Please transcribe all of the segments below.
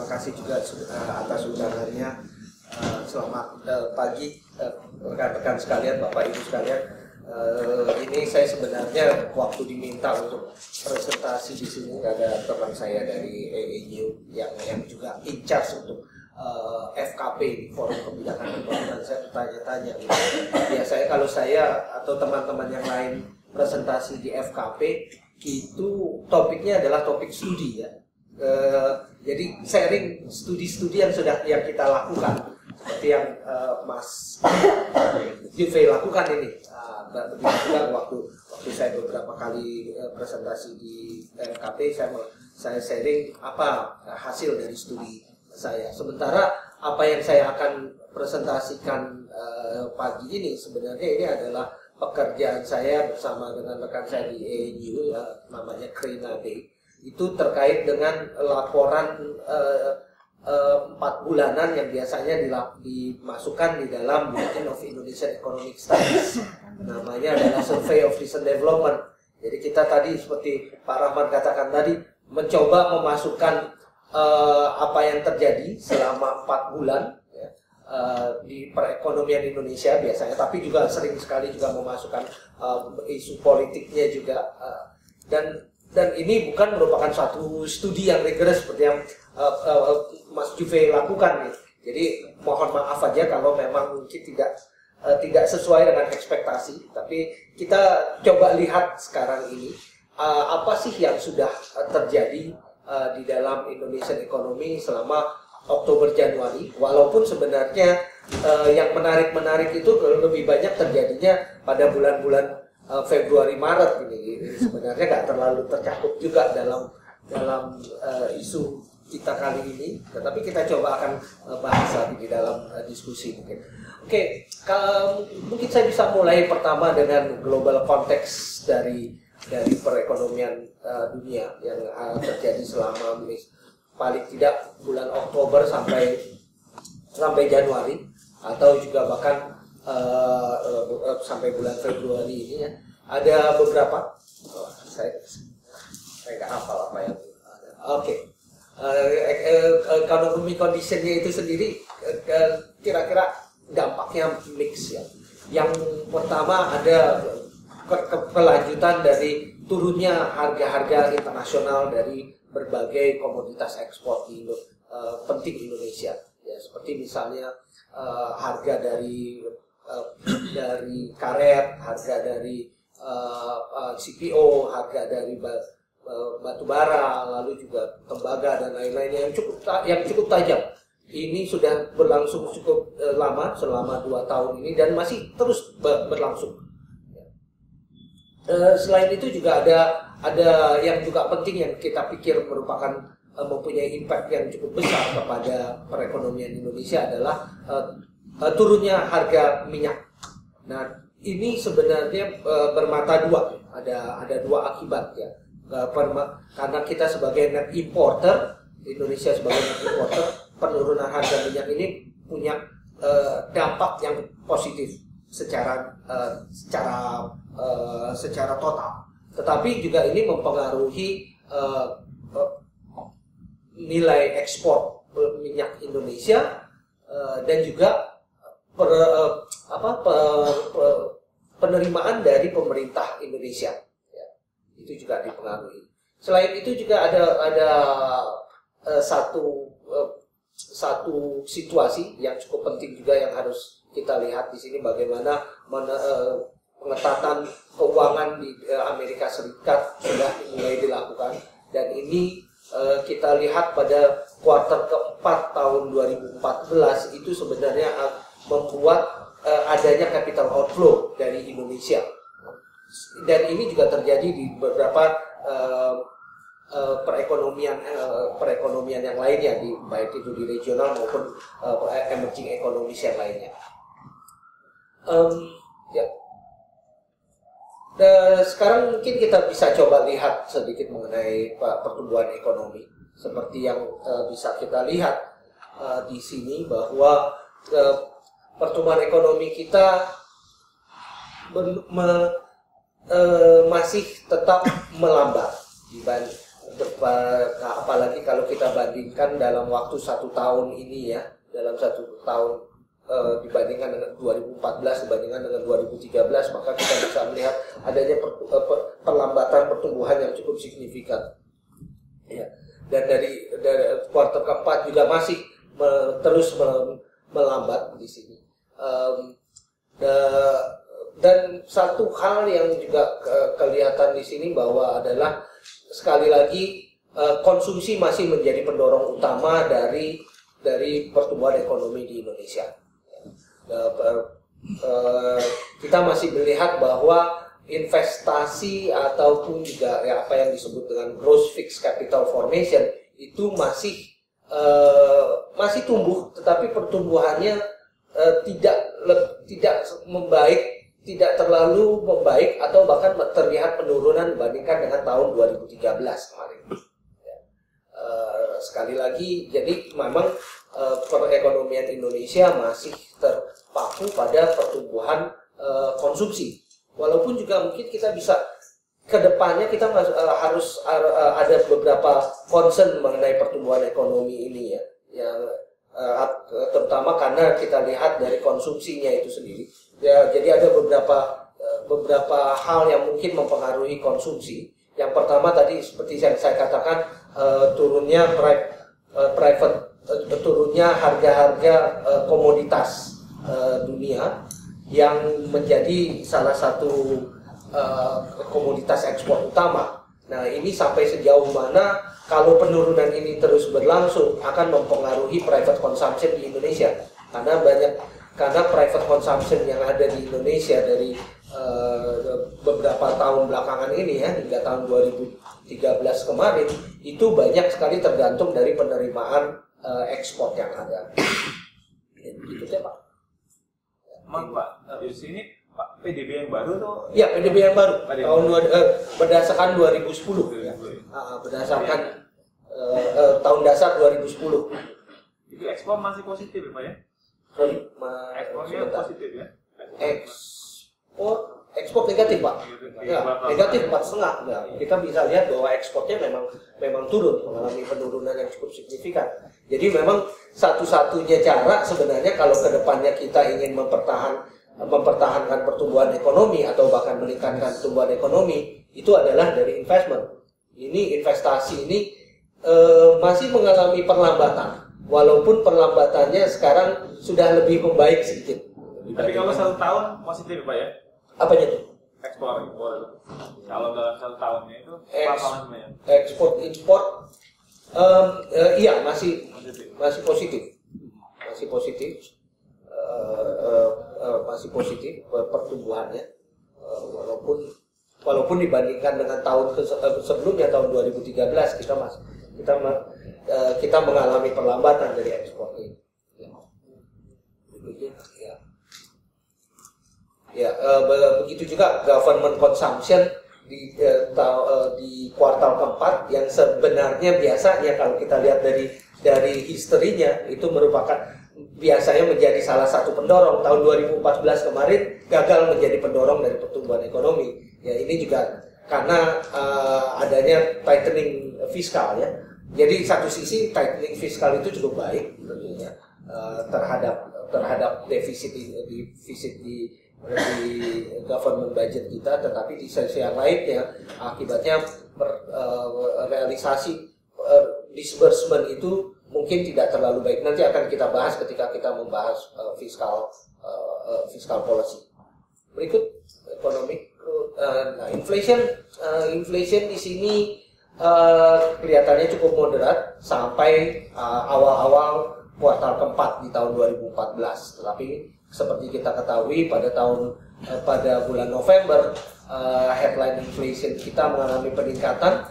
kasih juga atas undangannya. Selamat pagi rekan-rekan sekalian, Bapak Ibu sekalian. Ini saya sebenarnya waktu diminta untuk presentasi di sini ada teman saya dari AAU yang juga in charge untuk FKP di Forum Kebijakan Pembangunan. Saya bertanya-tanya, biasanya kalau saya atau teman-teman yang lain presentasi di FKP itu topiknya adalah topik studi ya. Jadi sharing studi-studi yang kita lakukan seperti yang Mas Juve lakukan ini. Begitu juga waktu saya beberapa kali presentasi di FKP, saya sharing apa hasil dari studi saya. Sementara apa yang saya akan presentasikan pagi ini sebenarnya ini adalah pekerjaan saya bersama dengan rekan saya di ANU, namanya Krina Day. Itu terkait dengan laporan 4 bulanan yang biasanya dimasukkan di dalam Bulletin of Indonesian Economic Studies. Namanya adalah Survey of Recent Development. Jadi kita tadi seperti Pak Rahman katakan tadi, mencoba memasukkan apa yang terjadi selama 4 bulan ya, di perekonomian Indonesia biasanya, tapi juga sering sekali juga memasukkan isu politiknya juga, dan ini bukan merupakan satu studi yang rigorous seperti yang Mas Juve lakukan nih. Jadi mohon maaf aja kalau memang mungkin tidak sesuai dengan ekspektasi, tapi kita coba lihat sekarang ini apa sih yang sudah terjadi di dalam Indonesian economy selama Oktober Januari. Walaupun sebenarnya yang menarik itu lebih banyak terjadinya pada bulan-bulan Februari Maret ini sebenarnya nggak terlalu tercakup juga dalam isu kita kali ini, tetapi kita coba akan bahas lagi di dalam diskusi mungkin. Oke, mungkin saya bisa mulai pertama dengan global konteks dari perekonomian dunia yang terjadi selama paling tidak bulan Oktober sampai Januari, atau juga bahkan sampai bulan Februari ini ya. Ada beberapa saya nggak hafal apa yang ada. Oke. Economy conditionnya itu sendiri kira-kira dampaknya mix ya. Yang pertama ada kelanjutan dari turunnya harga-harga internasional dari berbagai komoditas ekspor di penting Indonesia ya, seperti misalnya harga dari karet, harga dari CPO, harga dari batu bara, lalu juga tembaga dan lain-lainnya yang cukup tajam. Ini sudah berlangsung cukup lama, selama 2 tahun ini, dan masih terus berlangsung. Selain itu juga ada yang juga penting yang kita pikir merupakan mempunyai impact yang cukup besar kepada perekonomian Indonesia adalah turunnya harga minyak. Nah, ini sebenarnya bermata dua, ada 2 akibat ya. Karena kita sebagai net importer, Indonesia sebagai net importer, penurunan harga minyak ini punya dampak yang positif secara total. Tetapi juga ini mempengaruhi nilai ekspor minyak Indonesia dan juga penerimaan dari pemerintah Indonesia ya, itu juga dipengaruhi. Selain itu juga ada satu situasi yang cukup penting juga yang harus kita lihat di sini, bagaimana pengetatan keuangan di Amerika Serikat sudah mulai dilakukan, dan ini kita lihat pada kuartal keempat tahun 2014 itu sebenarnya membuat adanya capital outflow dari Indonesia, dan ini juga terjadi di beberapa perekonomian yang lainnya, baik itu di regional maupun emerging economies yang lainnya. Ya. Sekarang mungkin kita bisa coba lihat sedikit mengenai pertumbuhan ekonomi, seperti yang bisa kita lihat di sini, bahwa pertumbuhan ekonomi kita masih tetap melambat apalagi kalau kita bandingkan dalam waktu 1 tahun ini ya, dalam 1 tahun dibandingkan dengan 2014 dibandingkan dengan 2013, maka kita bisa melihat adanya perlambatan pertumbuhan yang cukup signifikan. Ya. Dan dari kuartal keempat juga masih terus melambat di sini. Dan satu hal yang juga kelihatan di sini bahwa adalah sekali lagi konsumsi masih menjadi pendorong utama dari pertumbuhan ekonomi di Indonesia. Kita masih melihat bahwa investasi ataupun juga ya, apa yang disebut dengan gross fixed capital formation itu masih tumbuh, tetapi pertumbuhannya tidak membaik, tidak terlalu membaik, atau bahkan terlihat penurunan dibandingkan dengan tahun 2013 kemarin. Sekali lagi, jadi memang perekonomian Indonesia masih terpaku pada pertumbuhan konsumsi. Walaupun juga mungkin kita bisa kedepannya kita harus ada beberapa concern mengenai pertumbuhan ekonomi ini ya, yang terutama karena kita lihat dari konsumsinya itu sendiri. Ya, jadi ada beberapa hal yang mungkin mempengaruhi konsumsi. Yang pertama tadi seperti yang saya katakan, turunnya harga-harga komoditas dunia yang menjadi salah satu komoditas ekspor utama. Nah, ini sampai sejauh mana kalau penurunan ini terus berlangsung akan mempengaruhi private consumption di Indonesia, karena private consumption yang ada di Indonesia dari beberapa tahun belakangan ini ya, hingga tahun 2013 kemarin itu banyak sekali tergantung dari penerimaan ekspor yang ada. Begitu ya Pak. Emang Pak, di sini Pak PDB yang baru tuh? Ya, PDB yang baru berdasarkan 2010 ya. Berdasarkan tahun dasar 2010. Itu ekspor masih positif ya Pak ya? Ekspornya positif ya? Ekspor negatif Pak. Ya, negatif 4,5. Ya, kita bisa lihat bahwa ekspornya memang turun, mengalami penurunan yang cukup signifikan. Jadi memang satu-satunya cara sebenarnya kalau kedepannya kita ingin mempertahankan pertumbuhan ekonomi atau bahkan meningkatkan pertumbuhan ekonomi, itu adalah dari investment. Ini investasi ini masih mengalami perlambatan, walaupun perlambatannya sekarang sudah lebih membaik sedikit. Tapi kalau 1 tahun positif Pak ya? Apanya tuh? Ekspor. Kalau dalam 1 tahunnya itu apa namanya? Ekspor impor, iya masih positif, masih positif pertumbuhannya, walaupun dibandingkan dengan tahun sebelumnya tahun 2013 kita mengalami perlambatan dari ekspor ini. Ya, begitu juga government consumption di kuartal keempat yang sebenarnya biasanya kalau kita lihat dari historinya itu merupakan biasanya menjadi salah satu pendorong. Tahun 2014 kemarin gagal menjadi pendorong dari pertumbuhan ekonomi. Ya, ini juga karena adanya tightening fiskal ya. Jadi satu sisi tightening fiskal itu cukup baik tentunya terhadap defisit di government budget kita, tetapi di sisi yang lainnya akibatnya realisasi disbursement itu mungkin tidak terlalu baik. Nanti akan kita bahas ketika kita membahas fiscal policy. Berikut ekonomi. Inflation di sini kelihatannya cukup moderat sampai awal-awal kuartal keempat di tahun 2014. Tetapi seperti kita ketahui pada bulan November headline inflation kita mengalami peningkatan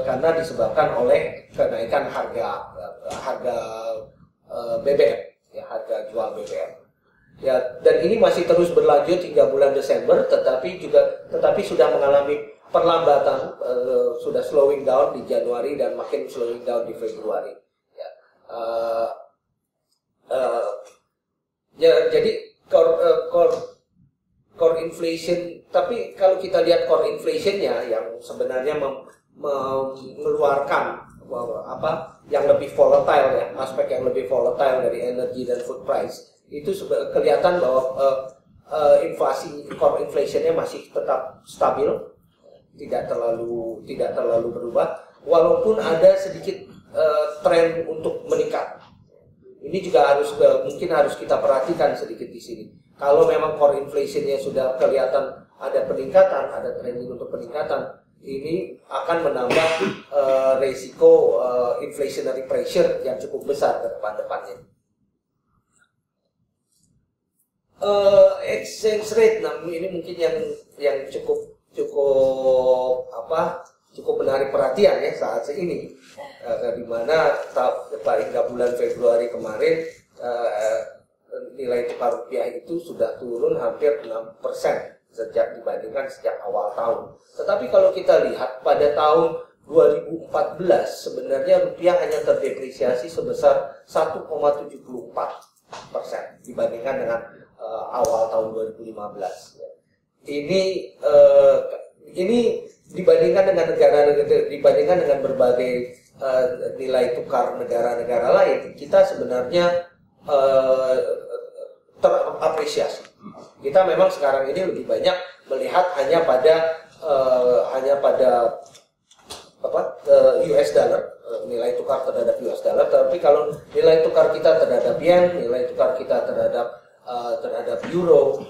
karena disebabkan oleh kenaikan harga BBM ya, harga jual BBM. Ya, dan ini masih terus berlanjut hingga bulan Desember, tetapi sudah mengalami perlambatan, sudah slowing down di Januari dan makin slowing down di Februari. Ya, jadi core inflation, tapi kalau kita lihat core inflationnya yang sebenarnya mengeluarkan yang lebih volatile ya, aspek yang lebih volatile dari energi dan food price, itu kelihatan bahwa inflasi core inflationnya masih tetap stabil, tidak terlalu berubah, walaupun ada sedikit tren untuk meningkat. Ini juga mungkin harus kita perhatikan sedikit di sini. Kalau memang core inflationnya sudah kelihatan ada peningkatan, ada trending untuk peningkatan, ini akan menambah resiko inflationary pressure yang cukup besar ke depannya. Exchange rate, namun ini mungkin yang cukup menarik perhatian ya saat ini, di mana hingga bulan Februari kemarin nilai tukar rupiah itu sudah turun hampir 6% dibandingkan sejak awal tahun. Tetapi kalau kita lihat pada tahun 2014 sebenarnya rupiah hanya terdepresiasi sebesar 1,74% dibandingkan dengan awal tahun 2015. Ini dibandingkan dengan berbagai nilai tukar negara-negara lain, kita sebenarnya terapresiasi. Kita memang sekarang ini lebih banyak melihat hanya pada US dollar, nilai tukar terhadap US dollar. Tapi kalau nilai tukar kita terhadap yen, nilai tukar kita terhadap euro,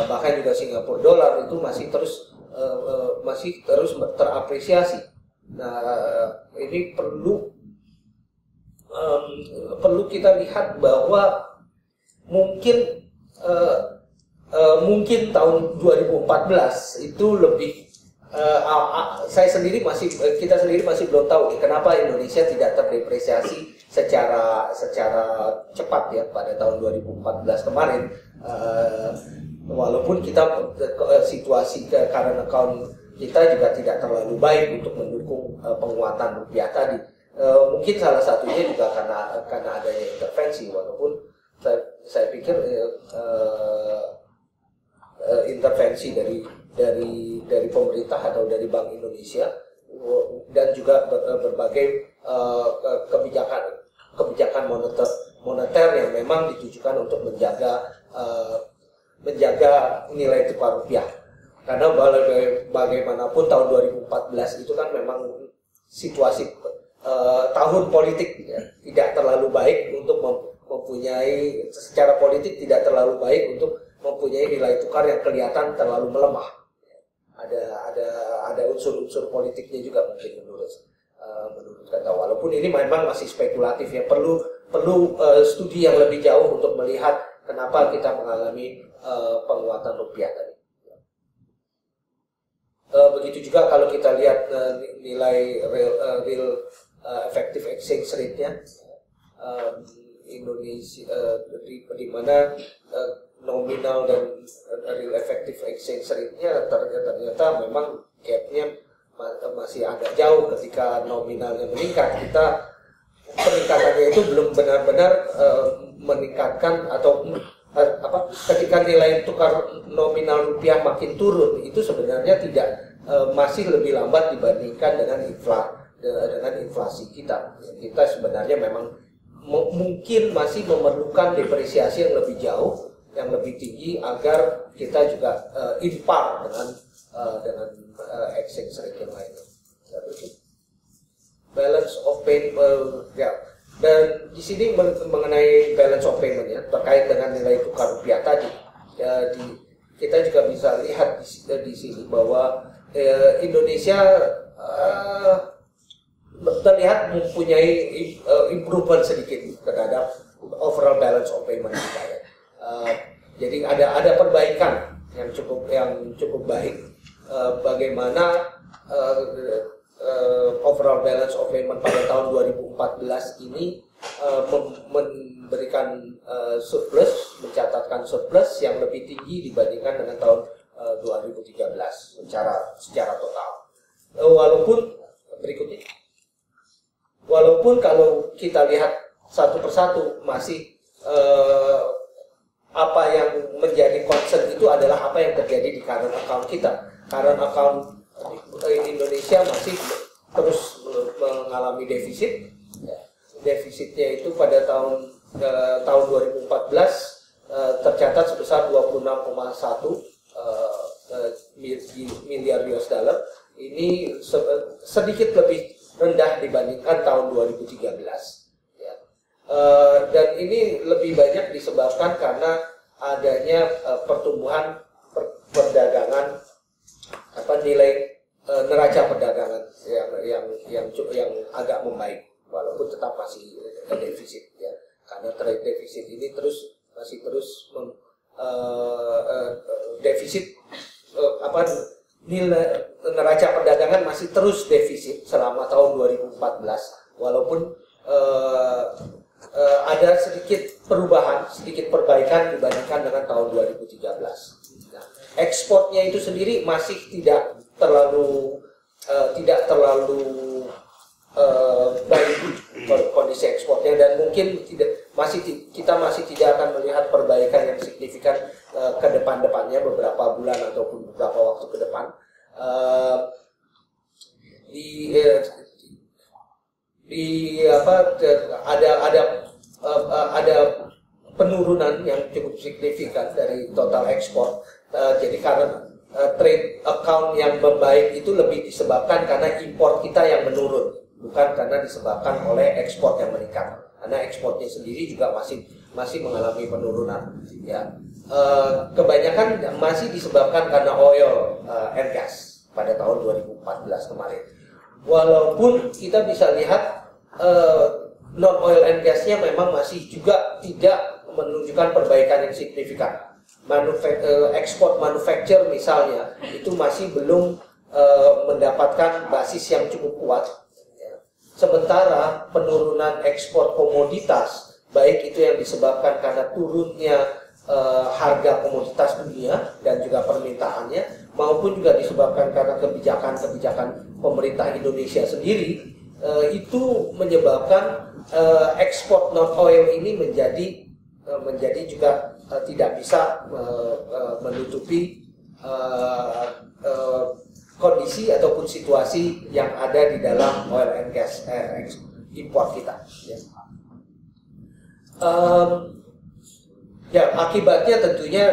bahkan juga Singapura dollar itu masih terus terapresiasi. Nah, ini perlu kita lihat bahwa mungkin tahun 2014 itu lebih kita sendiri masih belum tahu kenapa Indonesia tidak terdepresiasi secara cepat ya pada tahun 2014 kemarin, walaupun kita situasi current account kita juga tidak terlalu baik untuk mendukung penguatan rupiah tadi. Mungkin salah satunya juga karena adanya intervensi, walaupun saya pikir intervensi dari pemerintah atau dari Bank Indonesia dan juga berbagai kebijakan moneter yang memang ditujukan untuk menjaga nilai tukar rupiah. Karena bagaimanapun tahun 2014 itu kan memang situasi tahun politik ya, tidak terlalu baik untuk mempunyai secara politik tidak terlalu baik untuk mempunyai nilai tukar yang kelihatan terlalu melemah. Ada unsur-unsur politiknya juga mungkin menurut kata, walaupun ini memang masih spekulatif ya, perlu studi yang lebih jauh untuk melihat kenapa kita mengalami penguatan rupiah tadi. Begitu juga kalau kita lihat nilai real effective exchange rate-nya Indonesia, di mana nominal dan real effective exchange rate-nya ternyata memang gap-nya masih agak jauh. Ketika nominalnya meningkat, peningkatannya itu belum benar-benar meningkatkan, atau ketika nilai tukar nominal rupiah makin turun, itu sebenarnya masih lebih lambat dibandingkan dengan inflasi kita. Kita sebenarnya memang mungkin masih memerlukan depresiasi yang lebih jauh, yang lebih tinggi, agar kita juga impar dengan exchange rate yang lain. Balance of payment ya. Dan di sini mengenai balance of payment ya, terkait dengan nilai tukar rupiah tadi, kita juga bisa lihat di sini bahwa Indonesia terlihat mempunyai improvement sedikit terhadap overall balance of payment kita ya. Jadi ada perbaikan yang cukup baik. Bagaimana overall balance of payment pada tahun 2014 ini memberikan surplus, mencatatkan surplus yang lebih tinggi dibandingkan dengan tahun 2013 secara total. Walaupun kalau kita lihat satu persatu masih apa yang menjadi concern itu adalah apa yang terjadi di current account kita. Current account Indonesia masih terus mengalami defisit. Defisitnya itu pada tahun 2014 tercatat sebesar 26,1 miliar US dollar. Ini sedikit lebih rendah dibandingkan tahun 2013. Dan ini lebih banyak disebabkan karena adanya pertumbuhan perdagangan nilai neraca perdagangan yang agak membaik walaupun tetap masih defisit ya, karena trade defisit ini masih terus defisit nilai neraca perdagangan masih terus defisit selama tahun 2014 walaupun ada sedikit perubahan, sedikit perbaikan dibandingkan dengan tahun 2013. Nah, ekspornya itu sendiri masih tidak terlalu baik kondisi ekspornya, dan mungkin kita masih tidak akan melihat perbaikan yang signifikan ke depannya beberapa bulan ataupun beberapa waktu ke depan. Ada penurunan yang cukup signifikan dari total ekspor. Jadi karena trade account yang membaik itu lebih disebabkan karena impor kita yang menurun, bukan karena disebabkan oleh ekspor yang meningkat. Karena ekspornya sendiri juga masih mengalami penurunan. Ya, kebanyakan masih disebabkan karena oil and gas pada tahun 2014 kemarin. Walaupun kita bisa lihat non oil and gasnya memang masih juga tidak menunjukkan perbaikan yang signifikan. Ekspor manufaktur misalnya itu masih belum mendapatkan basis yang cukup kuat. Sementara penurunan ekspor komoditas, baik itu yang disebabkan karena turunnya harga komoditas dunia dan juga permintaannya, maupun juga disebabkan karena kebijakan pemerintah Indonesia sendiri, itu menyebabkan ekspor non oil ini menjadi juga tidak bisa menutupi kondisi ataupun situasi yang ada di dalam oil and gas import kita. Ya, akibatnya tentunya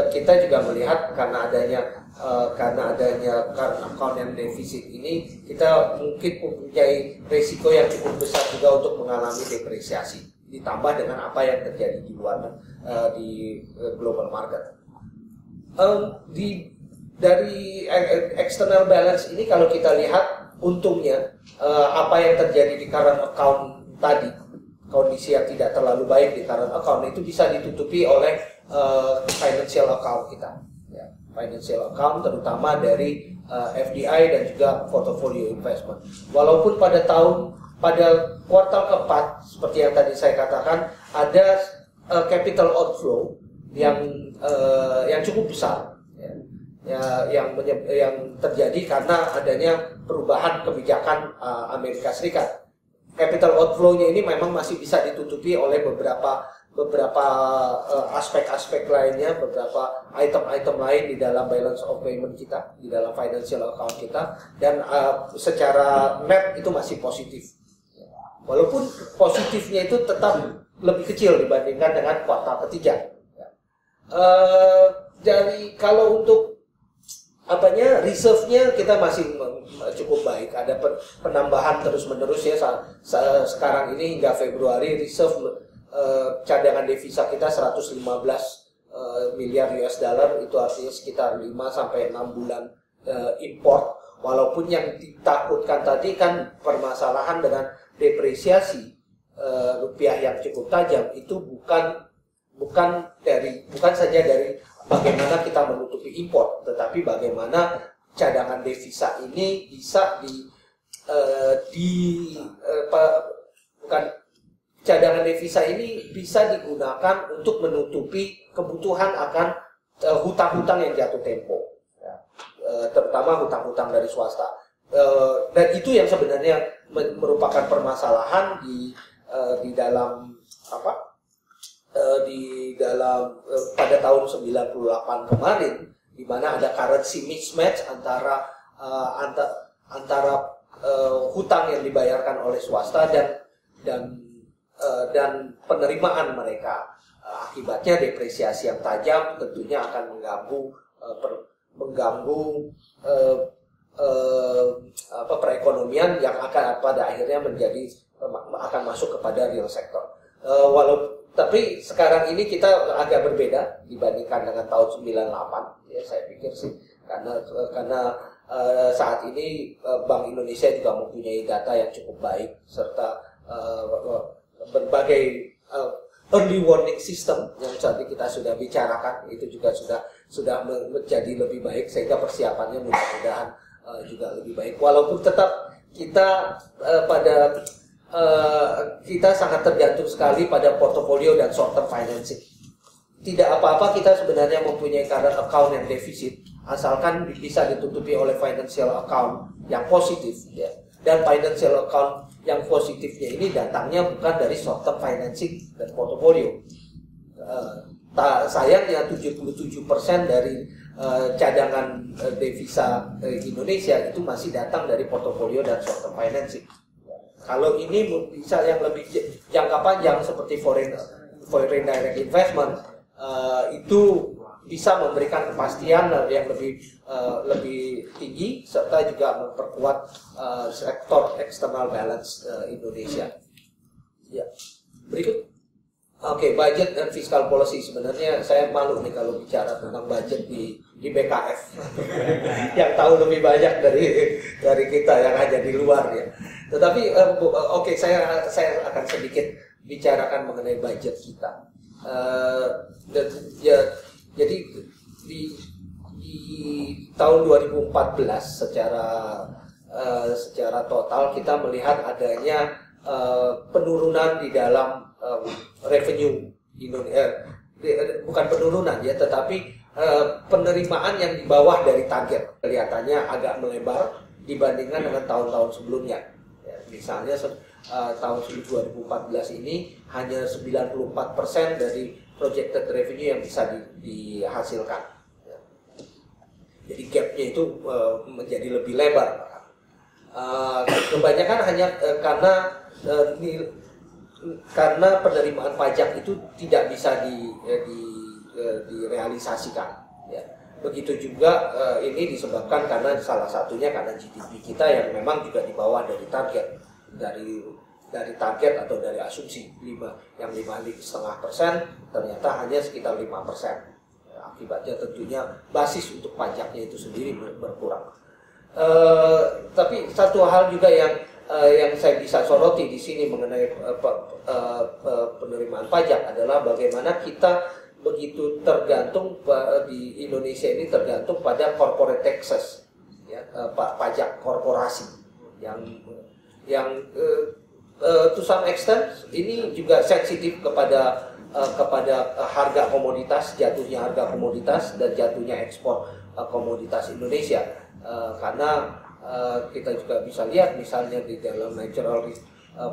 kita juga melihat karena adanya current account yang defisit ini, kita mungkin mempunyai risiko yang cukup besar juga untuk mengalami depresiasi, ditambah dengan apa yang terjadi di luar di global market. Dari external balance ini kalau kita lihat untungnya apa yang terjadi di current account tadi, kondisi yang tidak terlalu baik di current account itu bisa ditutupi oleh financial account kita. Ya, financial account terutama dari FDI dan juga portfolio investment. Walaupun pada kuartal keempat seperti yang tadi saya katakan ada capital outflow yang cukup besar. Yang terjadi karena adanya perubahan kebijakan Amerika Serikat. Capital outflow-nya ini memang masih bisa ditutupi oleh beberapa aspek-aspek lainnya, beberapa item-item lain di dalam balance of payment kita, di dalam financial account kita, dan secara net itu masih positif. Walaupun positifnya itu tetap lebih kecil dibandingkan dengan kuartal ketiga. Jadi kalau untuk reserve-nya kita masih cukup baik, ada penambahan terus-menerus ya. Sekarang ini hingga Februari reserve cadangan devisa kita 115 miliar US dollar, itu artinya sekitar 5 sampai 6 bulan import. Walaupun yang ditakutkan tadi kan permasalahan dengan depresiasi rupiah yang cukup tajam itu bukan saja dari bagaimana kita menutupi impor, tetapi bagaimana cadangan devisa ini bisa cadangan devisa ini bisa digunakan untuk menutupi kebutuhan akan hutang-hutang yang jatuh tempo, terutama hutang-hutang dari swasta. Dan itu yang sebenarnya merupakan permasalahan di dalam di dalam pada tahun 98 kemarin, di mana ada currency mismatch antara hutang yang dibayarkan oleh swasta dan penerimaan mereka. Akibatnya depresiasi yang tajam tentunya akan mengganggu perekonomian yang akan pada akhirnya akan masuk kepada real sector. Tapi sekarang ini kita agak berbeda dibandingkan dengan tahun 98, ya saya pikir sih, karena saat ini Bank Indonesia juga mempunyai data yang cukup baik serta berbagai early warning system yang tadi kita sudah bicarakan itu juga sudah menjadi lebih baik, sehingga persiapannya mudah-mudahan juga lebih baik. Walaupun tetap kita kita sangat tergantung sekali pada portofolio dan short term financing. Tidak apa-apa kita sebenarnya mempunyai current account yang defisit, asalkan bisa ditutupi oleh financial account yang positif, ya. Dan financial account yang positifnya ini datangnya bukan dari short term financing dan portofolio. Sayangnya 77% dari cadangan devisa Indonesia itu masih datang dari portofolio dan short term financing. Kalau ini bisa yang lebih jangka panjang seperti foreign direct investment, itu bisa memberikan kepastian yang lebih tinggi serta juga memperkuat sektor external balance Indonesia. Ya. Berikut. Oke, budget dan fiscal policy. Sebenarnya saya malu nih kalau bicara tentang budget di BKF yang tahu lebih banyak dari kita yang ada di luar, ya. Tetapi oke, saya akan sedikit bicarakan mengenai budget kita. Jadi di tahun 2014 secara total kita melihat adanya penurunan di dalam revenue Indonesia, bukan penurunan ya, tetapi penerimaan yang di bawah dari target kelihatannya agak melebar dibandingkan dengan tahun-tahun sebelumnya. Ya, misalnya tahun 2014 ini hanya 94% dari projected revenue yang bisa dihasilkan. Ya. Jadi gapnya itu menjadi lebih lebar. Kebanyakan hanya karena penerimaan pajak itu tidak bisa direalisasikan. Ya. Begitu juga ini disebabkan karena salah satunya karena GDP kita yang memang juga di bawah dari target, dari target atau dari asumsi 5,5% ternyata hanya sekitar 5%. Ya, akibatnya tentunya basis untuk pajaknya itu sendiri berkurang. Tapi satu hal juga yang saya bisa soroti di sini mengenai penerimaan pajak adalah bagaimana kita begitu tergantung di Indonesia ini tergantung pada corporate taxes, ya, pajak korporasi yang to some extent ini juga sensitif kepada harga komoditas, jatuhnya harga komoditas dan jatuhnya ekspor komoditas Indonesia. Karena kita juga bisa lihat misalnya di dalam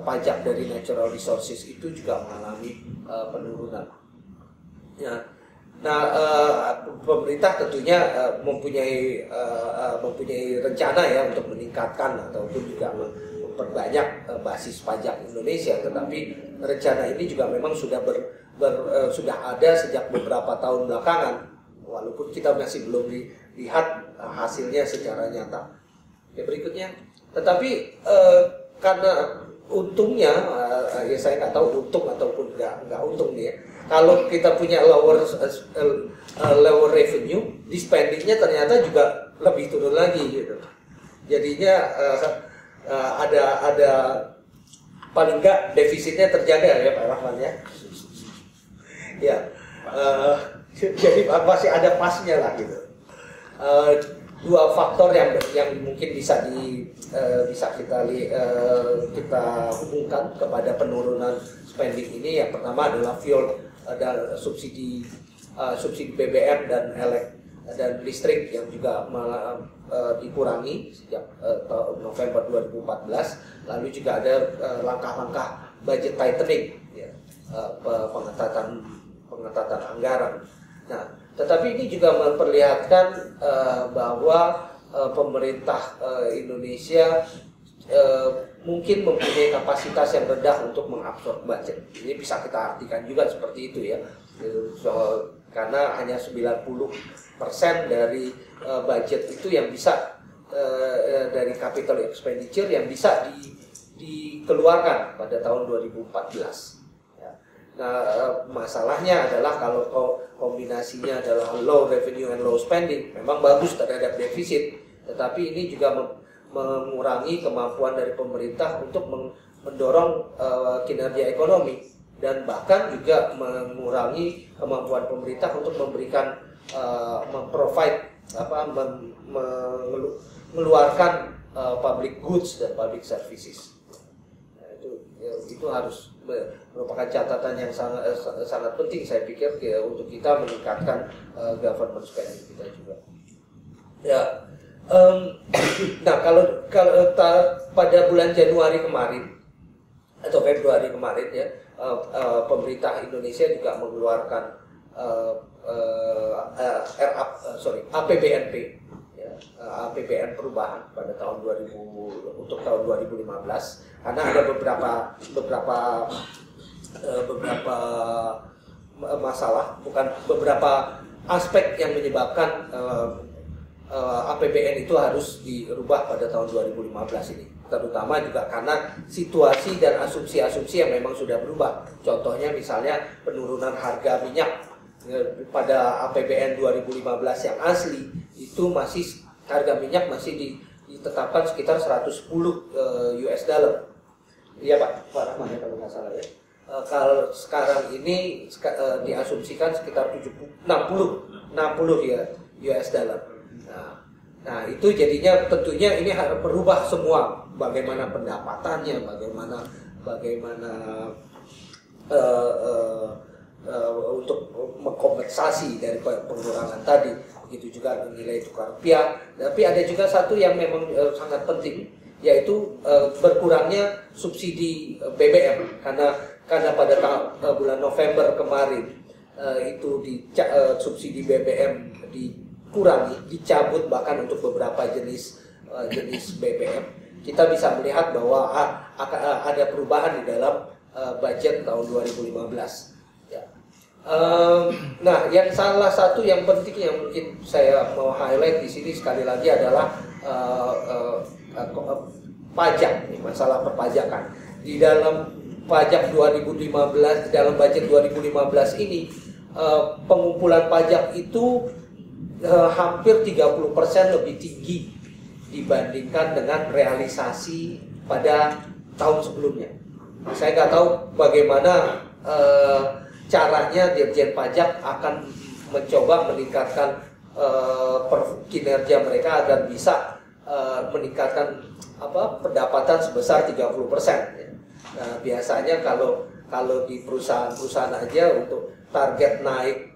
pajak dari natural resources itu juga mengalami penurunan. Ya. Nah, pemerintah tentunya mempunyai rencana ya untuk meningkatkan ataupun juga memperbanyak basis pajak Indonesia. Tetapi rencana ini juga memang sudah ada sejak beberapa tahun belakangan, walaupun kita masih belum lihat hasilnya secara nyata. Ya, berikutnya, tetapi karena untungnya, ya saya nggak tahu untung ataupun nggak untung nih ya. Kalau kita punya lower revenue, di spendingnya ternyata juga lebih turun lagi gitu. Jadinya ada paling nggak defisitnya terjaga ya Pak Rahman ya. Ya, jadi masih ada pasnya lah gitu. Dua faktor yang mungkin bisa kita hubungkan kepada penurunan spending ini. Yang pertama adalah fuel dan subsidi BBM dan listrik yang juga dikurangi sejak November 2014. Lalu juga ada langkah-langkah budget tightening, ya. pengetatan anggaran. Nah, tetapi ini juga memperlihatkan bahwa pemerintah Indonesia mungkin mempunyai kapasitas yang rendah untuk mengabsorb budget. Ini bisa kita artikan juga seperti itu ya. Karena hanya 90% dari budget itu yang bisa dari capital expenditure yang bisa dikeluarkan pada tahun 2014. Ya. Nah, masalahnya adalah kalau kombinasinya adalah low revenue and low spending, memang bagus terhadap defisit, tetapi ini juga mengurangi kemampuan dari pemerintah untuk mendorong kinerja ekonomi, dan bahkan juga mengurangi kemampuan pemerintah untuk memberikan mengeluarkan public goods dan public services. Nah, itu harus merupakan catatan yang sangat penting saya pikir untuk kita meningkatkan government spending kita juga. Ya. Nah, kalau pada bulan Januari kemarin atau Februari kemarin ya, pemerintah Indonesia juga mengeluarkan APBNP, ya, APBN perubahan pada tahun 2000 untuk tahun 2015, karena ada beberapa masalah, bukan beberapa aspek yang menyebabkan APBN itu harus dirubah pada tahun 2015 ini, terutama juga karena situasi dan asumsi-asumsi yang memang sudah berubah. Contohnya misalnya penurunan harga minyak pada APBN 2015 yang asli itu masih harga minyak masih ditetapkan sekitar 110 US dollar. Iya Pak Rahman kalau nggak salah ya. Kalau sekarang ini diasumsikan sekitar 60 ya US dollar. Nah itu jadinya tentunya ini harus berubah semua, bagaimana pendapatannya, bagaimana untuk mengkompensasi dari pengurangan tadi, begitu juga nilai tukar rupiah. Tapi ada juga satu yang memang sangat penting, yaitu berkurangnya subsidi BBM, karena pada bulan November kemarin itu subsidi BBM dikurangi, dicabut bahkan untuk beberapa jenis BBM. Kita bisa melihat bahwa ada perubahan di dalam budget tahun 2015. Ya. Nah, yang salah satu yang penting yang mungkin saya mau highlight di sini sekali lagi adalah pajak, masalah perpajakan. Di dalam pajak 2015, di dalam budget 2015 ini pengumpulan pajak itu hampir 30% lebih tinggi dibandingkan dengan realisasi pada tahun sebelumnya. Saya nggak tahu bagaimana caranya Dirjen Pajak akan mencoba meningkatkan kinerja mereka agar bisa meningkatkan pendapatan sebesar 30%. Nah, biasanya kalau di perusahaan-perusahaan aja untuk target naik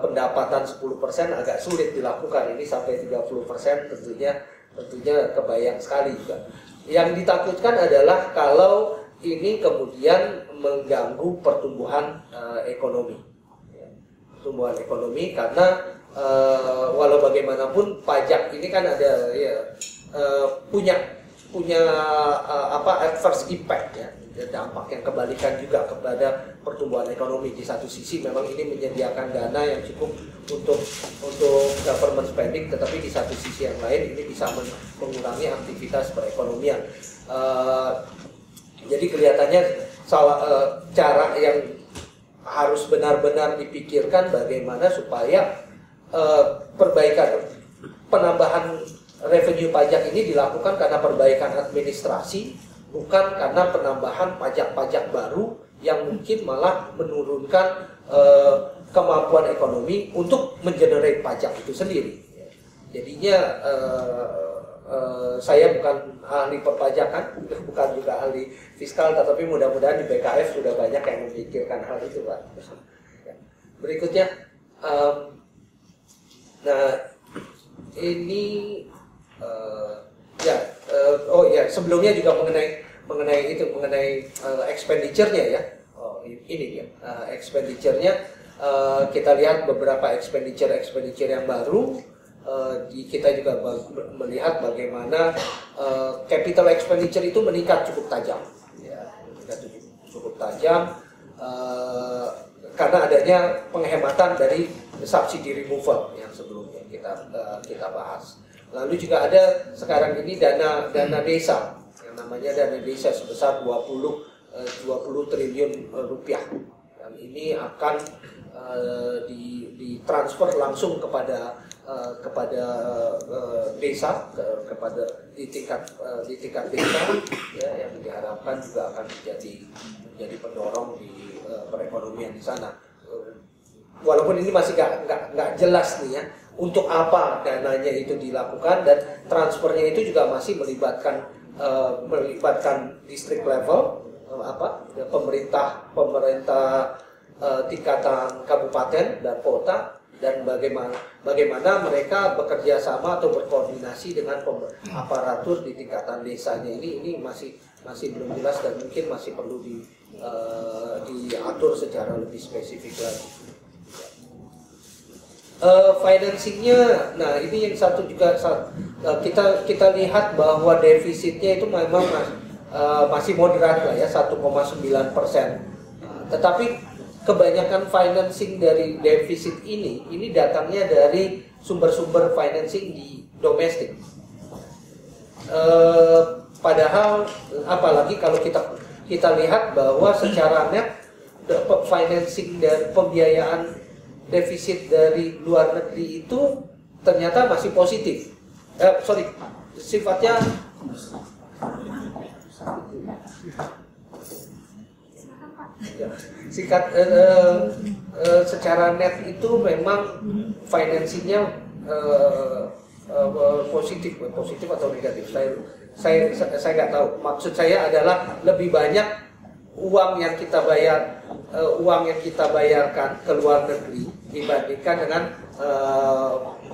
pendapatan 10% agak sulit dilakukan. Ini sampai 30% tentunya kebayang sekali juga. Yang ditakutkan adalah kalau ini kemudian mengganggu pertumbuhan ekonomi. Pertumbuhan ekonomi karena walau bagaimanapun pajak ini kan ada punya adverse impact ya, dampak yang kebalikan juga kepada pertumbuhan ekonomi. Di satu sisi memang ini menyediakan dana yang cukup untuk government spending, tetapi di satu sisi yang lain ini bisa mengurangi aktivitas perekonomian. Jadi kelihatannya cara yang harus benar-benar dipikirkan bagaimana supaya penambahan revenue pajak ini dilakukan karena perbaikan administrasi, bukan karena penambahan pajak-pajak baru yang mungkin malah menurunkan kemampuan ekonomi untuk mengenerate pajak itu sendiri. Jadinya saya bukan ahli perpajakan, bukan juga ahli fiskal, tetapi mudah-mudahan di BKF sudah banyak yang memikirkan hal itu, Pak. Berikutnya, nah ini sebelumnya juga mengenai expenditure-nya ya. ini dia expenditure-nya. Kita lihat beberapa expenditure yang baru. Kita juga melihat bagaimana capital expenditure itu meningkat cukup tajam, ya, cukup tajam karena adanya penghematan dari subsidi removal yang sebelumnya kita bahas. Lalu juga ada sekarang ini dana desa yang namanya dana desa sebesar 20 triliun rupiah, dan ini akan ditransfer langsung kepada desa, kepada di tingkat desa, ya, yang diharapkan juga akan menjadi pendorong di perekonomian di sana. Walaupun ini masih nggak jelas nih ya untuk apa dananya itu dilakukan, dan transfernya itu juga masih melibatkan distrik level, pemerintah tingkatan kabupaten dan kota, dan bagaimana mereka bekerja sama atau berkoordinasi dengan aparatur di tingkatan desanya. Ini masih belum jelas dan mungkin masih perlu diatur secara lebih spesifik lagi. Financingnya, nah ini yang satu juga kita lihat bahwa defisitnya itu memang masih moderat lah ya, 1,9%. Tetapi kebanyakan financing dari defisit ini datangnya dari sumber-sumber financing di domestik. Padahal apalagi kalau kita lihat bahwa secara net financing dan pembiayaan defisit dari luar negeri itu ternyata masih positif. Sifatnya secara net itu memang financingnya positif atau negatif. Saya nggak tahu. Maksud saya adalah lebih banyak uang yang kita bayarkan ke luar negeri dibandingkan dengan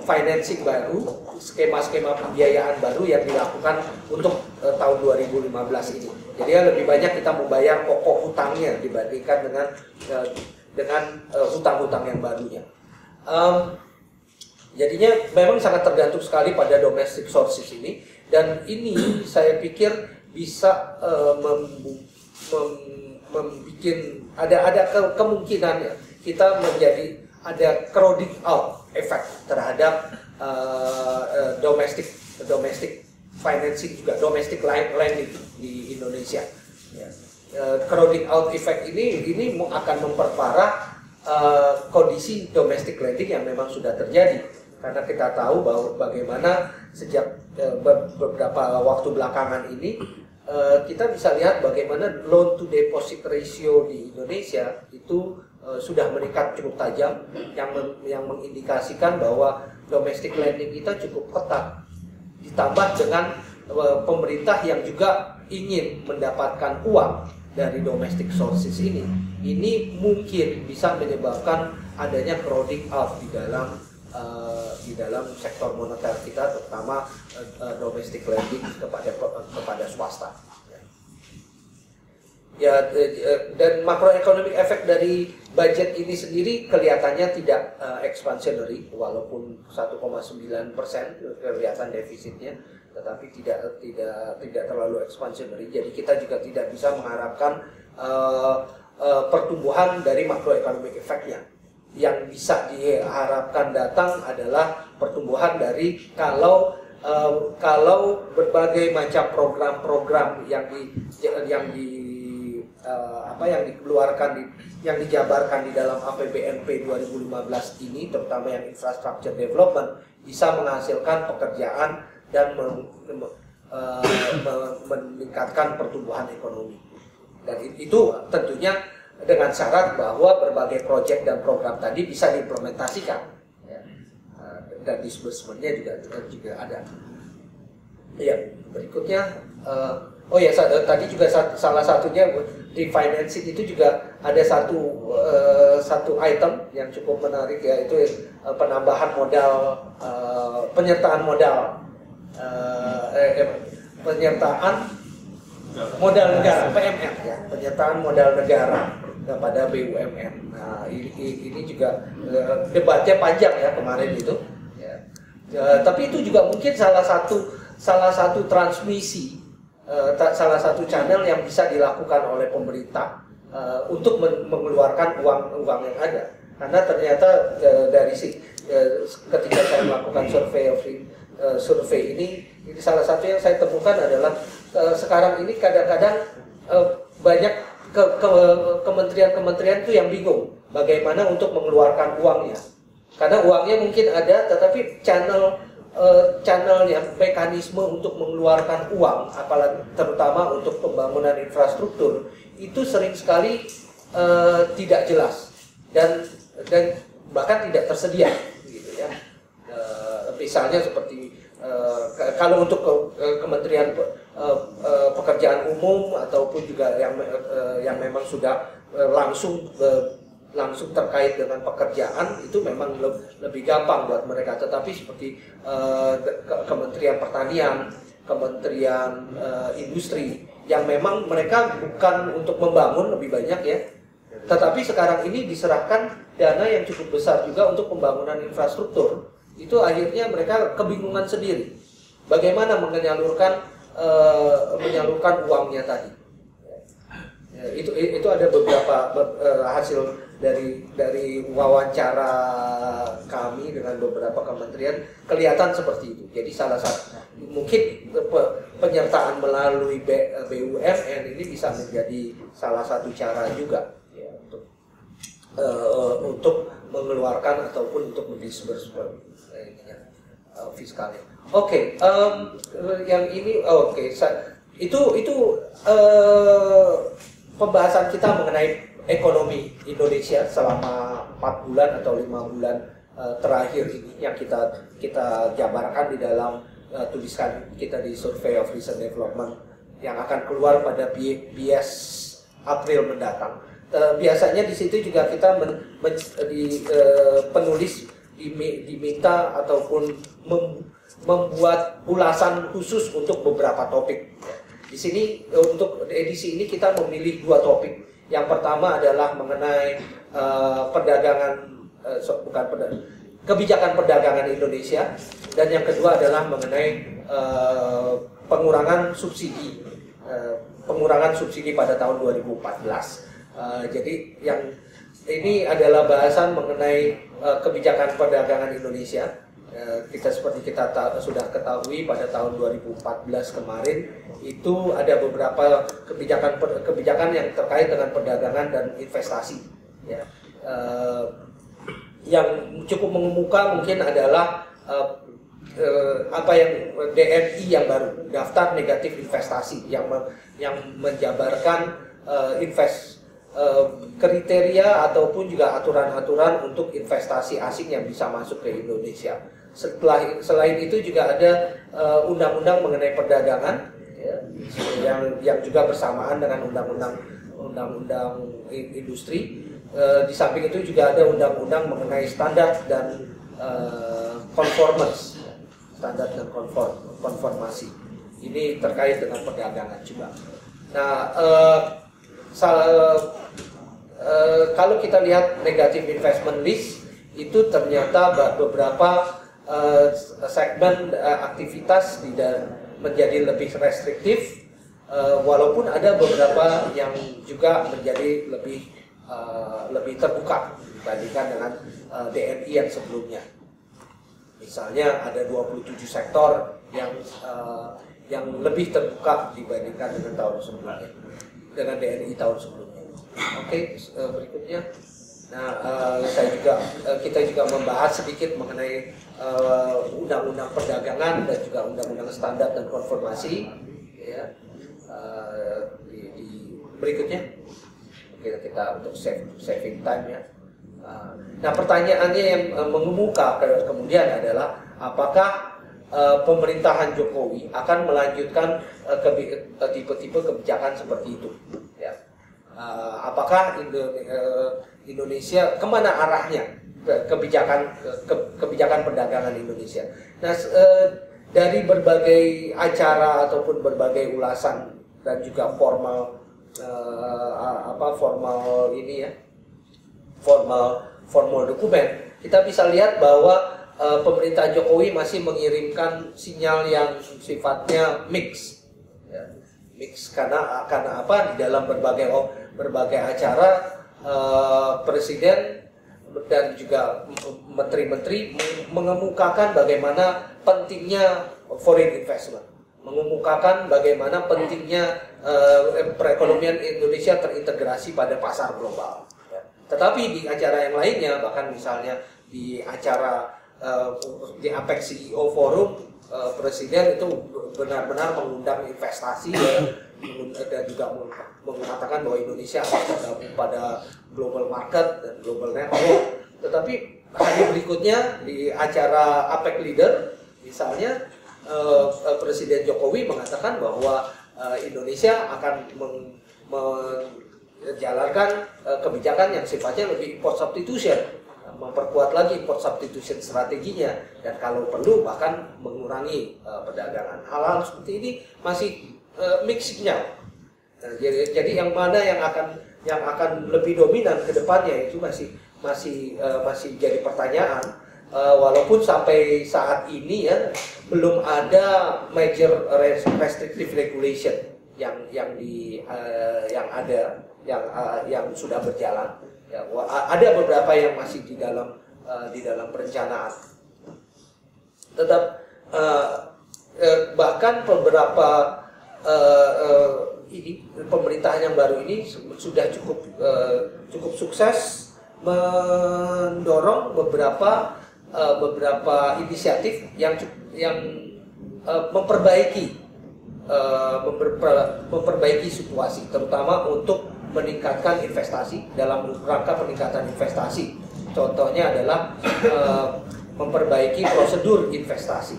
financing baru, skema-skema pembiayaan baru yang dilakukan untuk tahun 2015 ini. Jadi lebih banyak kita membayar pokok hutangnya dibandingkan dengan hutang-hutang yang barunya. Jadinya memang sangat tergantung sekali pada domestic sources ini, dan ini saya pikir bisa membuat ada kemungkinannya kita menjadi ada crowding out effect terhadap domestic financing juga, domestic lending di Indonesia. Ya. Crowding out effect ini akan memperparah kondisi domestic lending yang memang sudah terjadi, karena kita tahu bahwa bagaimana sejak beberapa waktu belakangan ini kita bisa lihat bagaimana loan to deposit ratio di Indonesia itu sudah meningkat cukup tajam, yang mengindikasikan bahwa domestic lending kita cukup ketat, ditambah dengan pemerintah yang juga ingin mendapatkan uang dari domestic sources ini mungkin bisa menyebabkan adanya crowding out di dalam sektor moneter kita, terutama domestic lending kepada swasta. Ya, dan macroeconomic effect dari budget ini sendiri kelihatannya tidak expansionary, walaupun 1,9% kelihatan defisitnya, tetapi tidak terlalu expansionary. Jadi kita juga tidak bisa mengharapkan pertumbuhan dari macroeconomic effect-nya. Yang bisa diharapkan datang itulah pertumbuhan dari kalau berbagai macam program-program yang dikeluarkan, yang dijabarkan di dalam APBNP 2015 ini, terutama yang infrastructure development, bisa menghasilkan pekerjaan dan meningkatkan pertumbuhan ekonomi. Dan itu tentunya dengan syarat bahwa berbagai proyek dan program tadi bisa diimplementasikan, ya. Dan disbursement-nya juga ada. Ya, berikutnya. Tadi juga salah satunya di financing itu juga ada satu item yang cukup menarik, yaitu penambahan modal, penyertaan modal negara, PMN, ya, penyertaan modal negara pada BUMN. Nah, ini juga debatnya panjang ya kemarin itu. Ya. Tapi itu juga mungkin salah satu transmisi, salah satu channel yang bisa dilakukan oleh pemerintah untuk mengeluarkan uang yang ada. Karena ternyata ketika saya melakukan survei ini salah satu yang saya temukan adalah sekarang ini kadang-kadang banyak kementerian-kementerian itu yang bingung bagaimana untuk mengeluarkan uangnya. Karena uangnya mungkin ada, tetapi channelnya, mekanisme untuk mengeluarkan uang, apalagi terutama untuk pembangunan infrastruktur, itu sering sekali tidak jelas dan bahkan tidak tersedia, gitu ya. Misalnya seperti kalau untuk Kementerian Pekerjaan Umum ataupun juga yang memang sudah langsung terkait dengan pekerjaan, itu memang lebih gampang buat mereka. Tetapi seperti Kementerian Pertanian, Kementerian Industri, yang memang mereka bukan untuk membangun lebih banyak ya, tetapi sekarang ini diserahkan dana yang cukup besar juga untuk pembangunan infrastruktur. Itu akhirnya mereka kebingungan sendiri bagaimana menyalurkan uangnya tadi. Ya, itu ada beberapa hasil dari wawancara kami dengan beberapa kementerian, kelihatan seperti itu. Jadi salah satu mungkin penyertaan melalui BUMN ini bisa menjadi salah satu cara juga ya, untuk mengeluarkan ataupun untuk mendisburse fiskalnya. Oke, yang ini itu pembahasan kita mengenai ekonomi Indonesia selama 4 bulan atau 5 bulan terakhir ini yang kita jabarkan di dalam tulisan kita di Survey of Recent Development yang akan keluar pada bias April mendatang. Biasanya di situ juga kita penulis diminta ataupun membuat ulasan khusus untuk beberapa topik. Di sini untuk edisi ini kita memilih 2 topik. Yang pertama adalah mengenai kebijakan perdagangan Indonesia, dan yang kedua adalah mengenai pengurangan subsidi pada tahun 2014. Jadi yang ini adalah bahasan mengenai kebijakan perdagangan Indonesia. Seperti kita sudah ketahui pada tahun 2014 kemarin itu ada beberapa kebijakan yang terkait dengan perdagangan dan investasi. Ya. Yang cukup mengemuka mungkin adalah apa yang DNI yang baru, daftar negatif investasi, yang menjabarkan kriteria ataupun juga aturan-aturan untuk investasi asing yang bisa masuk ke Indonesia. Selain itu juga ada undang-undang mengenai perdagangan ya, yang juga bersamaan dengan undang-undang industri. Di samping itu juga ada undang-undang mengenai standar dan standar dan konformasi. Ini terkait dengan perdagangan juga. Nah, kalau kita lihat negative investment list, itu ternyata beberapa segmen aktivitas menjadi lebih restriktif, walaupun ada beberapa yang juga menjadi lebih terbuka dibandingkan dengan DNI yang sebelumnya. Misalnya ada 27 sektor yang lebih terbuka dibandingkan dengan tahun sebelumnya, dengan DNI tahun sebelumnya. Oke, berikutnya. Nah, kita juga membahas sedikit mengenai undang-undang perdagangan dan juga undang-undang standar dan konformasi. Ya, di berikutnya. Kita untuk saving time ya. Nah, pertanyaannya yang mengemuka kemudian adalah apakah pemerintahan Jokowi akan melanjutkan tipe-tipe kebijakan seperti itu? Ya. Apakah Indonesia kemana arahnya kebijakan perdagangan Indonesia? Nah, dari berbagai acara ataupun berbagai ulasan dan juga formal formal ini ya, formal dokumen, kita bisa lihat bahwa pemerintah Jokowi masih mengirimkan sinyal yang sifatnya mix, ya. Mix karena apa, di dalam berbagai acara presiden dan juga menteri-menteri mengemukakan bagaimana pentingnya foreign investment, mengemukakan bagaimana pentingnya perekonomian Indonesia terintegrasi pada pasar global. Ya. Tetapi di acara yang lainnya, bahkan misalnya di acara di APEC CEO Forum, presiden itu benar-benar mengundang investasi dan juga mengatakan bahwa Indonesia akan bergabung pada global market dan global network. Tetapi hari berikutnya di acara APEC Leader misalnya, Presiden Jokowi mengatakan bahwa Indonesia akan menjalankan kebijakan yang sifatnya lebih import substitution, memperkuat lagi import substitution strateginya, dan kalau perlu bahkan mengurangi perdagangan. Hal-hal seperti ini masih mixed signal. Nah, jadi yang mana yang akan lebih dominan ke depannya itu masih jadi pertanyaan. Walaupun sampai saat ini ya belum ada major restrictive regulation yang sudah berjalan. Ya, ada beberapa yang masih di dalam perencanaan. Tetap bahkan beberapa pemerintahan yang baru ini sudah cukup sukses mendorong beberapa inisiatif yang memperbaiki situasi, terutama untuk meningkatkan investasi, dalam rangka peningkatan investasi. Contohnya adalah memperbaiki prosedur investasi,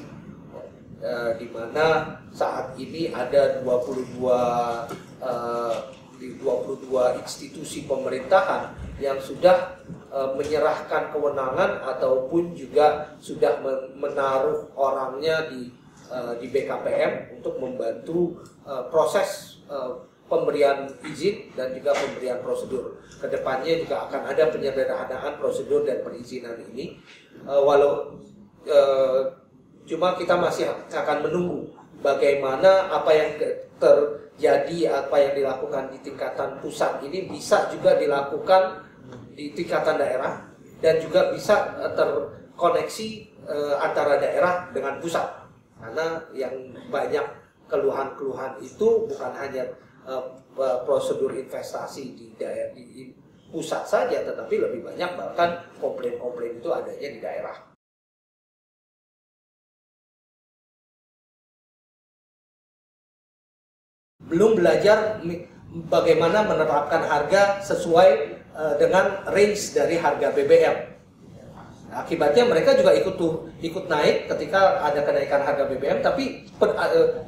di mana saat ini ada 22 institusi pemerintahan yang sudah menyerahkan kewenangan ataupun juga sudah menaruh orangnya di BKPM untuk membantu proses pemberian izin dan juga pemberian prosedur. Kedepannya juga akan ada penyederhanaan prosedur dan perizinan ini. Cuma kita masih akan menunggu bagaimana apa yang terjadi, apa yang dilakukan di tingkatan pusat ini bisa juga dilakukan di tingkatan daerah dan juga bisa terkoneksi antara daerah dengan pusat. Karena yang banyak keluhan-keluhan itu bukan hanya prosedur investasi di pusat saja, tetapi lebih banyak bahkan komplain-komplain itu adanya di daerah. Belum belajar bagaimana menerapkan harga sesuai dengan range dari harga BBM. Akibatnya mereka juga ikut naik ketika ada kenaikan harga BBM, tapi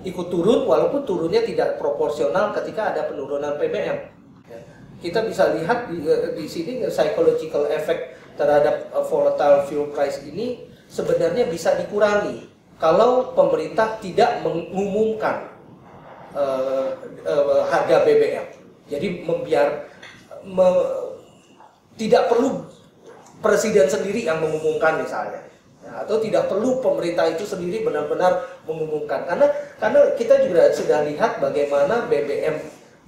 ikut turun walaupun turunnya tidak proporsional ketika ada penurunan PBM. Kita bisa lihat di sini psychological effect terhadap volatile fuel price ini sebenarnya bisa dikurangi kalau pemerintah tidak mengumumkan harga BBM. Jadi tidak perlu presiden sendiri yang mengumumkan misalnya, ya, atau tidak perlu pemerintah itu sendiri benar-benar mengumumkan, karena kita juga sudah lihat bagaimana BBM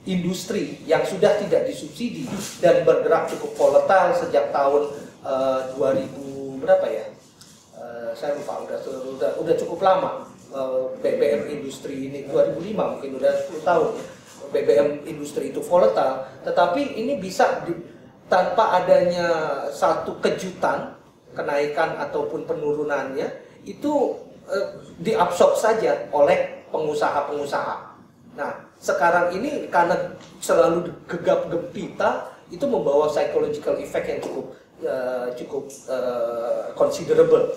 industri yang sudah tidak disubsidi dan bergerak cukup volatile sejak tahun 2000 berapa ya? Saya lupa, udah cukup lama. BBM industri ini 2005 mungkin udah 10 tahun BBM industri itu volatile, tetapi ini bisa tanpa adanya satu kejutan kenaikan ataupun penurunannya itu diabsorb saja oleh pengusaha-pengusaha. Nah, sekarang ini karena selalu gegap gempita itu membawa psychological effect yang cukup considerable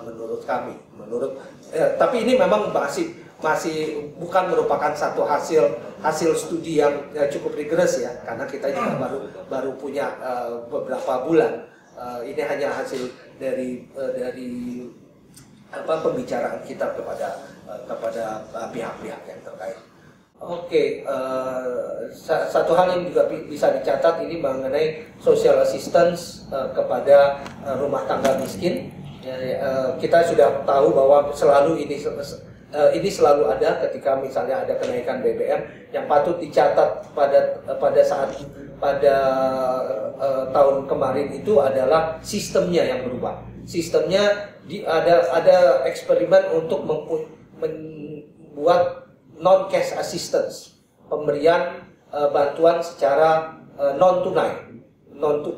menurut kami. Tapi ini memang masih bukan merupakan satu hasil studi yang cukup rigorous ya, karena kita juga baru punya beberapa bulan. Ini hanya hasil dari pembicaraan kita kepada pihak-pihak yang terkait. Oke, satu hal yang juga bisa dicatat ini mengenai social assistance kepada rumah tangga miskin. Kita sudah tahu bahwa selalu ini selalu ada ketika misalnya ada kenaikan BBM. Yang patut dicatat pada tahun kemarin itu adalah sistemnya yang berubah. Sistemnya ada eksperimen untuk membuat non-cash assistance, pemberian bantuan secara non-tunai,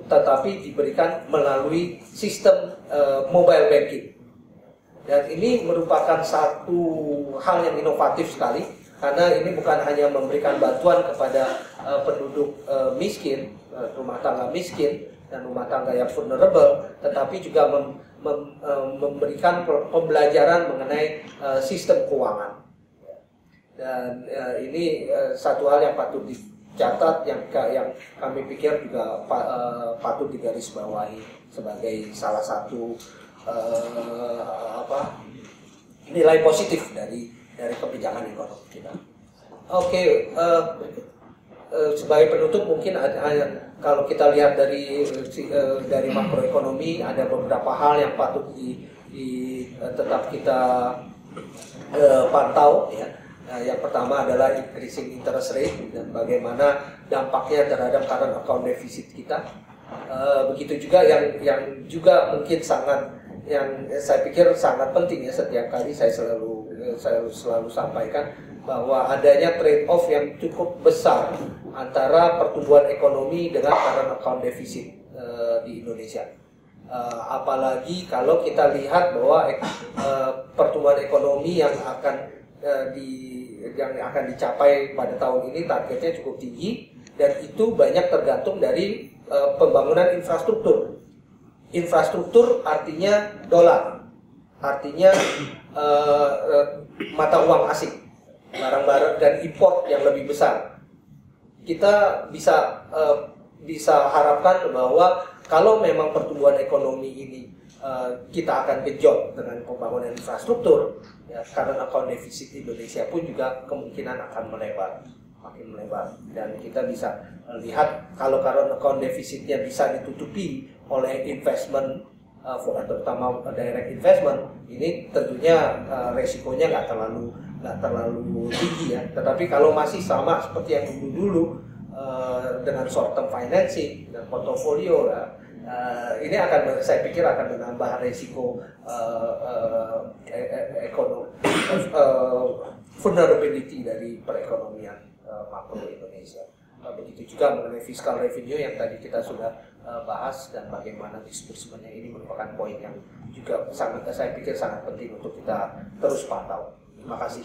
tetapi diberikan melalui sistem mobile banking. Dan ini merupakan satu hal yang inovatif sekali, karena ini bukan hanya memberikan bantuan kepada penduduk miskin, rumah tangga miskin, dan rumah tangga yang vulnerable, tetapi juga memberikan pembelajaran mengenai sistem keuangan. Dan ini satu hal yang patut dicatat, yang kami pikir juga patut digarisbawahi sebagai salah satu nilai positif dari kebijakan ekonomi kita. Oke, sebagai penutup mungkin kalau kita lihat dari makroekonomi ada beberapa hal yang patut tetap kita pantau ya. Yang pertama adalah increasing interest rate dan bagaimana dampaknya terhadap current account deficit kita. Begitu juga yang juga mungkin yang saya pikir sangat penting ya, setiap kali saya selalu sampaikan bahwa adanya trade off yang cukup besar antara pertumbuhan ekonomi dengan current account deficit di Indonesia. Apalagi kalau kita lihat bahwa pertumbuhan ekonomi yang akan dicapai pada tahun ini targetnya cukup tinggi, dan itu banyak tergantung dari pembangunan infrastruktur. Infrastruktur artinya dolar, artinya mata uang asing, barang-barang dan import yang lebih besar. Kita bisa harapkan bahwa kalau memang pertumbuhan ekonomi ini kita akan genjot dengan pembangunan infrastruktur, ya, karena account defisit Indonesia pun juga kemungkinan akan makin melebar, dan kita bisa lihat kalau current account defisitnya bisa ditutupi oleh investment, terutama direct investment, ini tentunya resikonya nggak terlalu tinggi ya. Tetapi kalau masih sama seperti yang dulu dengan short term financing dan portofolio, ini saya pikir akan menambah resiko vulnerability dari perekonomian makro Indonesia. Begitu juga mengenai fiscal revenue yang tadi kita sudah bahas, dan bagaimana disbursementnya ini merupakan poin yang juga saya pikir sangat penting untuk kita terus pantau. Terima kasih.